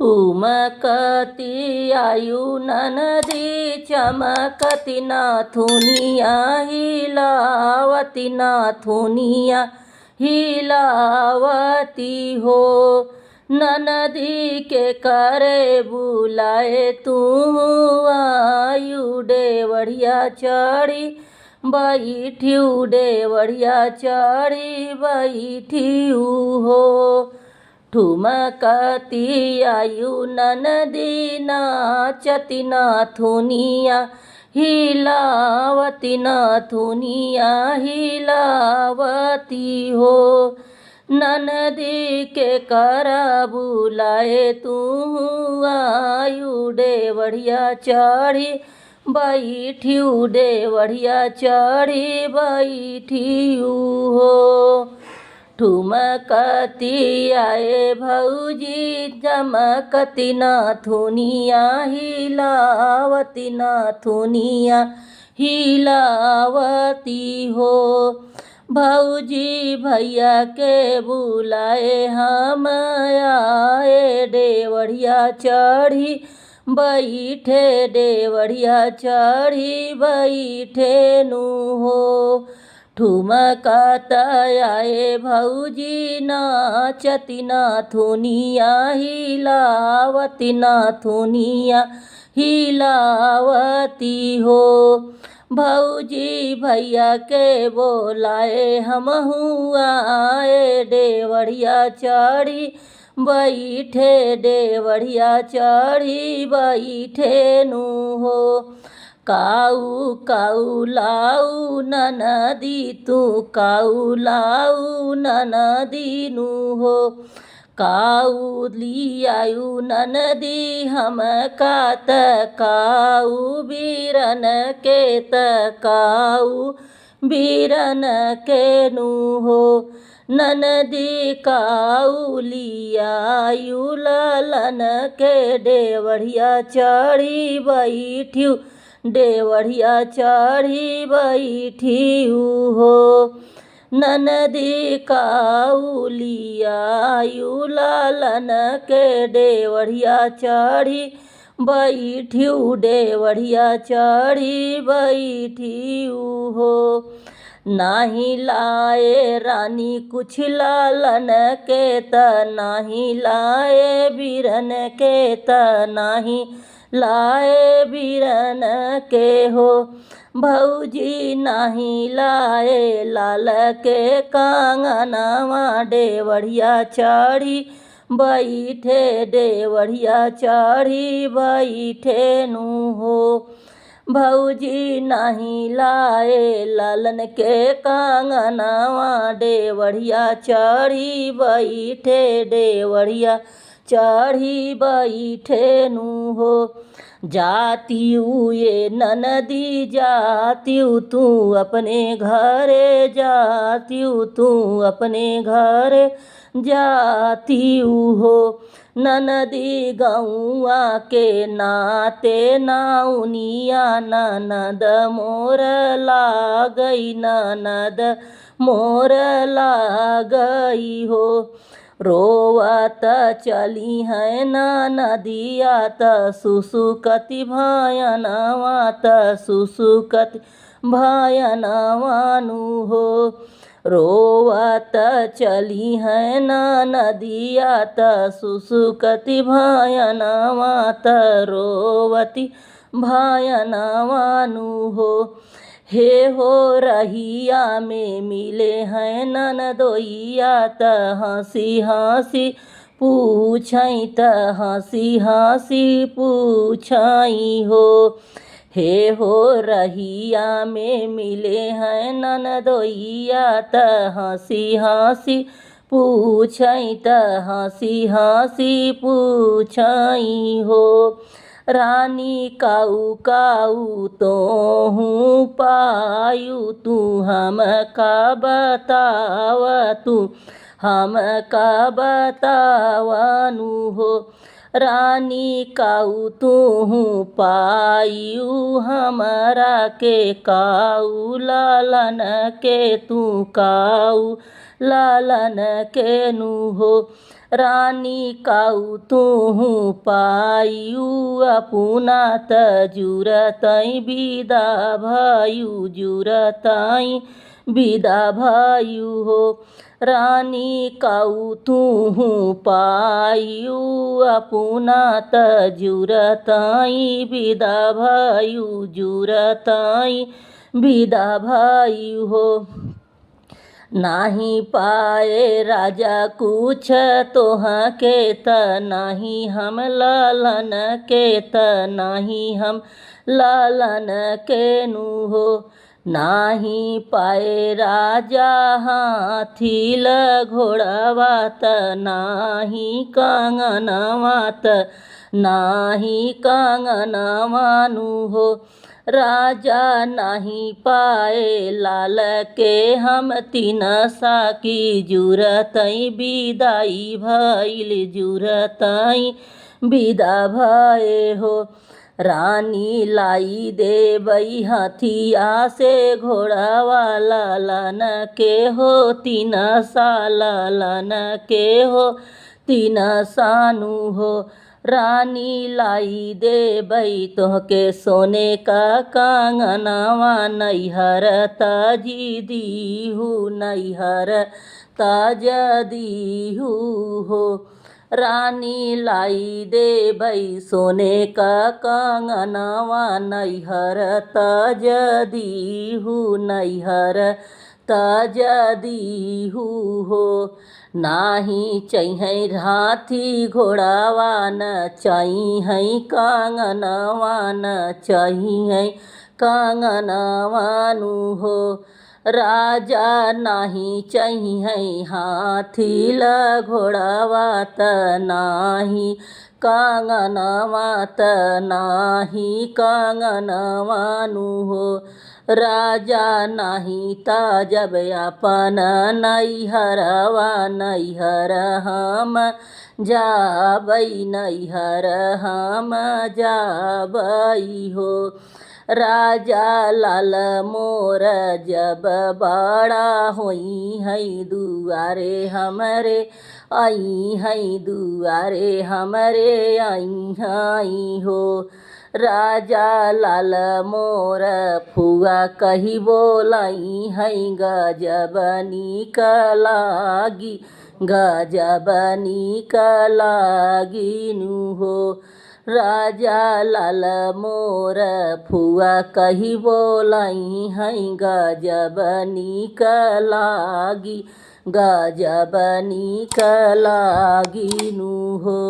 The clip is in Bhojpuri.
उमकती आयु ननदी चमकती नाथुनिया हिलावती नाथुनिया हिलावती हो। ननदी के करे बुलाए तू आयु डेवढ़िया चढ़ी बैठ्यू डेवढ़िया चढ़ी बैठ्यू हो। ठुमकती आयु ननदी नाचती नाथुनिया हिलावती नाथुनिया हिलावती हो। ननदी के करा बुलाए तू आयु डेवढ़िया चढ़ी बैठ्यू डेवढ़िया चढ़ी बैठ्यू हो। ठुमकती आए भौजी चमकती नाथुनिया हिलावती नाथुनिया हिलावती हो। भौजी भैया के बुलाए हम आए डेवढ़िया चढ़ी बैठे डेवढ़िया चढ़ी बैठे नु हो। ठुमकत आए भौजी नाचती नाथुनिया हिलावती नाथुनिया हिलावती हो। भौजी भैया के बोलाए हमहू आए डेवढ़िया चढ़ी बैठे डेवढ़िया चढ़ी बैठे नु हो। काऊ काऊ लाऊ ननदी तू काऊ लाऊ ननदी नु हो। काऊ लियायु ननदी हम कात काऊ बीरन के काऊ बीरन के नु हो। ननदी काऊ लियायु ललन के डेवढ़िया चढ़ी बैठ्यू डेवढ़िया चढ़ी बैठ्यू हो। ननदी काऊ लियायु लालन के डेवढ़िया चढ़ी बैठ्यू डेवढ़िया चढ़ी बैठ्यू हो। नाही लाए रानी कुछ लालन के नाही लाए बीरन के नाही लाए बीरन के हो। भौजी नाही लाए लाल के कांगनवा डेवढ़िया चढ़ी बैठे डेवढ़िया चढ़ी बैठे नु हो। भौजी नाही लाए लालन के कांगनवा डेवढ़िया चढ़ी बैठे डेवढ़िया चढ़ी बैठे नु हो। जातियू ये ननदी जातियू तू अपने घरे जातियू तू अपने घरे जातियू हो। ननदी गौआ के नाते नाउनिया ननद मोर लागई ननद मोर लागई हो। रोवत चली है नदिया त सुसुकति भयनवा त सुसुकति भयनवा नु हो। रोवत चली है नदिया त सुसुकति भयनवा त रोवती भयनवा नु हो। हे हो रहिया में मिले हैं ननदोइया त हंसी हंसी पूछई त हंसी हंसी पूछई हो। हे हो रहिया में मिले हैं ननदोइया त हंसी हंसी पूछई त हंसी हंसी पूछई हो। रानी काऊ काऊ तो हूँ पायु तू हम का बताव तू हम का बतावनु हो। रानी काऊ तू हूँ पायु हमारा के काऊ लालन के तू काऊ लालन के नु हो। रानी काऊ तुहु पायु अपुना त जुरतई विदा भयु जुरतई विदा भयु हो। रानी काऊ तुहु पायु अपुना त जुरतई विदा भयु जुरतई विदा भयु हो। नाही पाए राजा कुछ तोहा के त नाही हम लालन के त नाही हम लालन के नु हो। नाही पाए राजा हाथी ल घोड़वा त नाही कंगनवा त नाही कंगनवा नु हो। राजा नहीं पाए लाल के हम तीन साकी जुरतई विदाई भइल जुरतई विदा भए हो। रानी लाई देवई हथिया से घोड़ावा लालन के हो तीन सालन के हो तीन सानु हो। रानी लाई देवई तोहके सोने का कंगनवा नैहर ताजी दीहू नैहर ताजा दीहू हो। रानी लाई देवई सोने का कंगनवा नैहर ताजा दीहू नैहर ताजा दीहू हो। नाही चाहिए हाथी घोड़ावा न चाहिए कंगनवा न चाहिए कंगनवा नु हो। राजा नाही चाहिए हाथी ल घोड़ावा त नाही कंगनवा त नाही कंगनवा नु हो। राजा नाही ता जब अपन नैहरवा नैहर हम जाबई नैहर हम जाबई हो। राजा लाल मोर जब बड़ा होई है दुआरे हमरे आई है दुआरे हमरे आई हो। राजा लाल मोर फुआ कही बोलाई है गजब नीक लागी गजब नीक लागी नु हो। राजा लाल मोर फुआ कही बोलाई है गजब नीक लागी गजब नीक लागी नु हो।